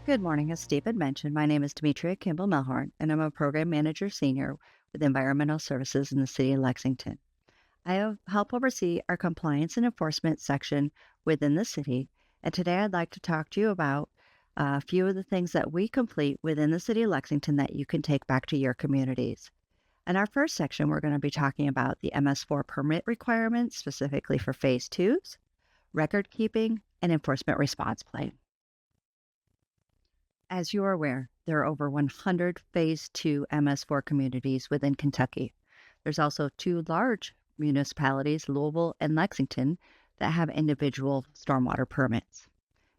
Good morning. As Stephen mentioned, my name is Demetria Kimball-Mehlhorn, and I'm a Program Manager Senior with Environmental Services in the City of Lexington. Help oversee our compliance and enforcement section within the city, and today I'd like to talk to you about a few of the things that we complete within the City of Lexington that you can take back to your communities. In our first section, we're going to be talking about the MS4 permit requirements, specifically for Phase 2s, record keeping, and enforcement response plan. As you are aware, there are over 100 Phase 2 MS4 communities within Kentucky. There's also two large municipalities, Louisville and Lexington, that have individual stormwater permits.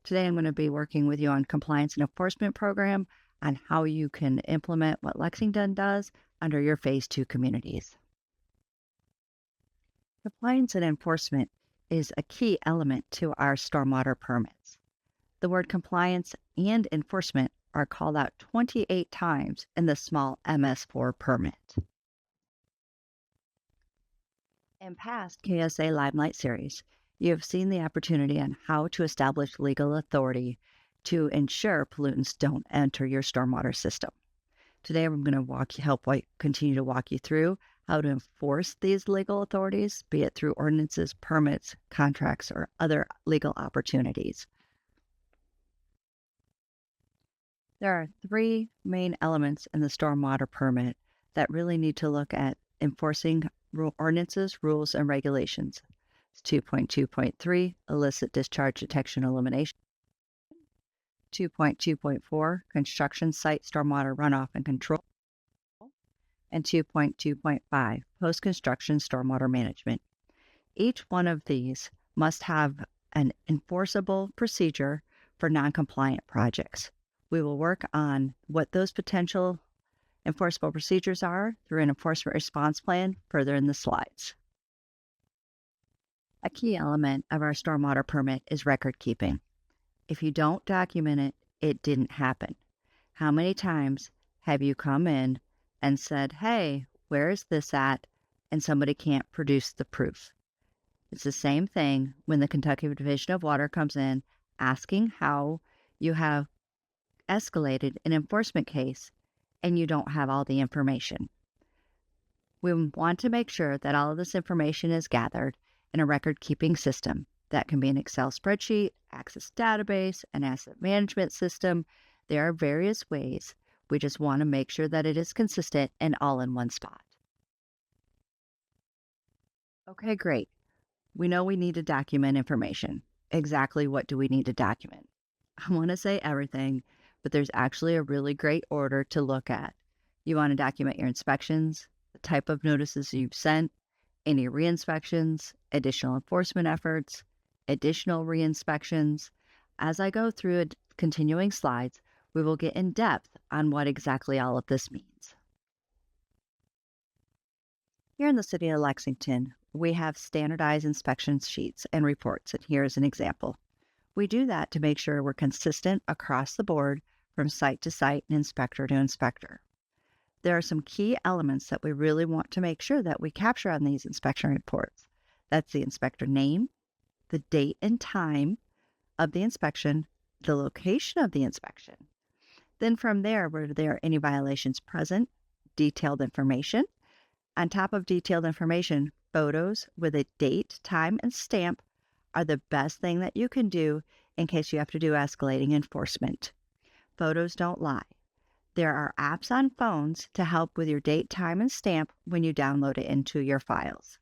Today, I'm going to be working with you on compliance and enforcement program on how you can implement what Lexington does under your Phase 2 communities. Compliance and enforcement is a key element to our stormwater permits. The word compliance and enforcement are called out 28 times in the small MS4 permit. In past KSA Limelight series, you have seen the opportunity on how to establish legal authority to ensure pollutants don't enter your stormwater system. Today, I'm going to continue to walk you through how to enforce these legal authorities, be it through ordinances, permits, contracts, or other legal opportunities. There are three main elements in the stormwater permit that really need to look at enforcing ordinances, rules, and regulations. It's 2.2.3, illicit discharge detection elimination. 2.2.4, construction site stormwater runoff and control. And 2.2.5, post-construction stormwater management. Each one of these must have an enforceable procedure for non-compliant projects. We will work on what those potential enforceable procedures are through an enforcement response plan further in the slides. A key element of our stormwater permit is record keeping. If you don't document it, it didn't happen. How many times have you come in and said, hey, where is this at? And somebody can't produce the proof. It's the same thing when the Kentucky Division of Water comes in asking how you have escalated an enforcement case and you don't have all the information. We want to make sure that all of this information is gathered in a record-keeping system. That can be an Excel spreadsheet, Access database, an asset management system. There are various ways. We just want to make sure that it is consistent and all in one spot. Okay, great. We know we need to document information. Exactly what do we need to document? I want to say everything, but there's actually a really great order to look at. You want to document your inspections, the type of notices you've sent, any re-inspections, additional enforcement efforts, additional re-inspections. As I go through continuing slides, we will get in depth on what exactly all of this means. Here in the City of Lexington, we have standardized inspection sheets and reports, and here's an example. We do that to make sure we're consistent across the board from site to site and inspector to inspector. There are some key elements that we really want to make sure that we capture on these inspection reports. That's the inspector name, the date and time of the inspection, the location of the inspection. Then from there, were there any violations present, detailed information. On top of detailed information, photos with a date, time, and stamp are the best thing that you can do in case you have to do escalating enforcement. Photos don't lie. There are apps on phones to help with your date, time, and stamp when you download it into your files.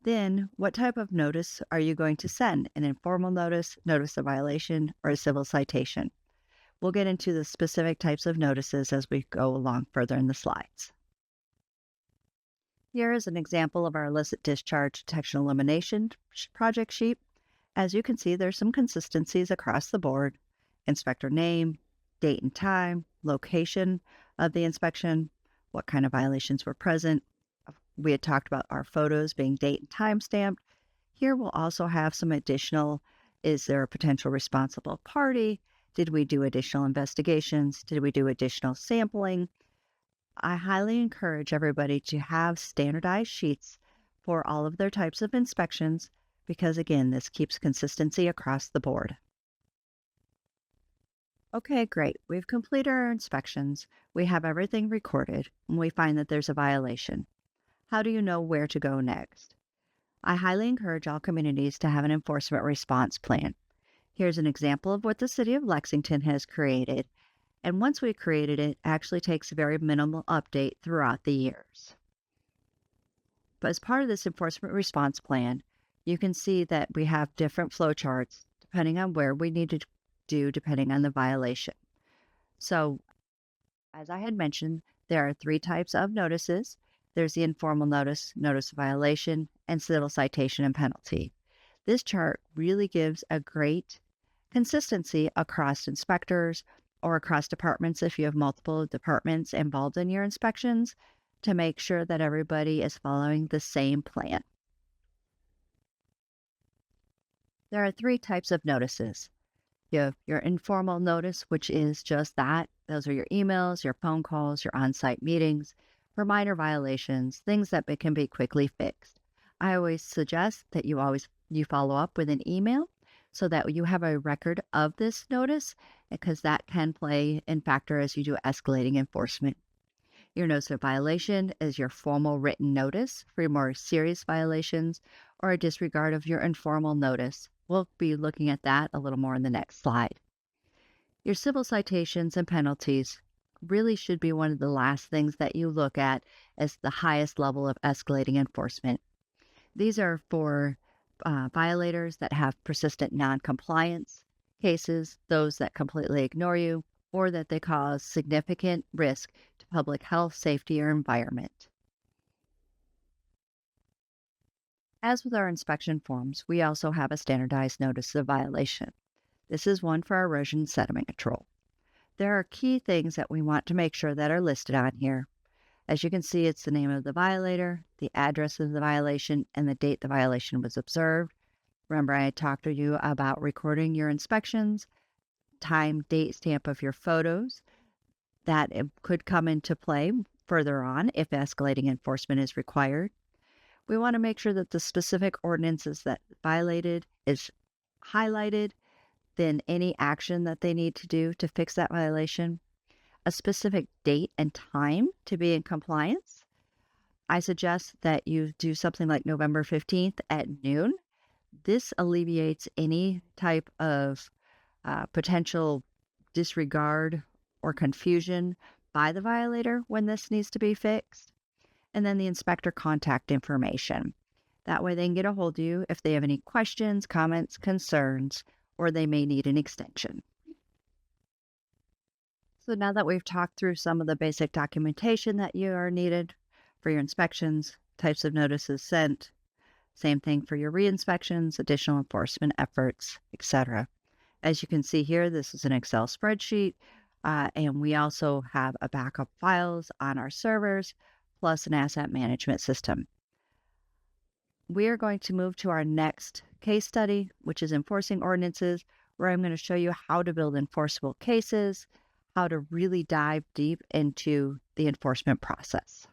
Then, what type of notice are you going to send? An informal notice, notice of violation, or a civil citation? We'll get into the specific types of notices as we go along further in the slides. Here is an example of our illicit discharge detection elimination project sheet. As you can see, there's some consistencies across the board. Inspector name, date and time, location of the inspection, what kind of violations were present. We had talked about our photos being date and time stamped. Here we'll also have some additional, is there a potential responsible party? Did we do additional investigations? Did we do additional sampling? I highly encourage everybody to have standardized sheets for all of their types of inspections because, again, this keeps consistency across the board. Okay, great. We've completed our inspections. We have everything recorded, and we find that there's a violation. How do you know where to go next? I highly encourage all communities to have an enforcement response plan. Here's an example of what the City of Lexington has created. And once we created it, actually takes a very minimal update throughout the years. But as part of this enforcement response plan, you can see that we have different flow charts depending on where we need to do depending on the violation. So, as I had mentioned, there are three types of notices. There's the informal notice, notice of violation, and civil citation and penalty. This chart really gives a great consistency across inspectors or across departments if you have multiple departments involved in your inspections to make sure that everybody is following the same plan. There are three types of notices. You have your informal notice, which is just that. Those are your emails, your phone calls, your on-site meetings for minor violations, things that can be quickly fixed. I always suggest that you follow up with an email so that you have a record of this notice because that can play in factor as you do escalating enforcement. Your notice of violation is your formal written notice for your more serious violations or a disregard of your informal notice. We'll be looking at that a little more in the next slide. Your civil citations and penalties really should be one of the last things that you look at as the highest level of escalating enforcement. These are for violators that have persistent noncompliance cases, those that completely ignore you, or that they cause significant risk to public health, safety, or environment. As with our inspection forms, we also have a standardized notice of violation. This is one for erosion sediment control. There are key things that we want to make sure that are listed on here. As you can see, it's the name of the violator, the address of the violation, and the date the violation was observed. Remember, I had talked to you about recording your inspections, time, date stamp of your photos. That it could come into play further on if escalating enforcement is required. We want to make sure that the specific ordinances that violated is highlighted, then any action that they need to do to fix that violation, a specific date and time to be in compliance. I suggest that you do something like November 15th at noon. This alleviates any type of potential disregard or confusion by the violator when this needs to be fixed. And then the inspector contact information. That way they can get a hold of you if they have any questions, comments, concerns, or they may need an extension. So now that we've talked through some of the basic documentation that you are needed for your inspections, types of notices sent, same thing for your re-inspections, additional enforcement efforts, etc. As you can see here, this is an Excel spreadsheet, and we also have a backup files on our servers, plus an asset management system. We are going to move to our next case study, which is enforcing ordinances, where I'm going to show you how to build enforceable cases, how to really dive deep into the enforcement process.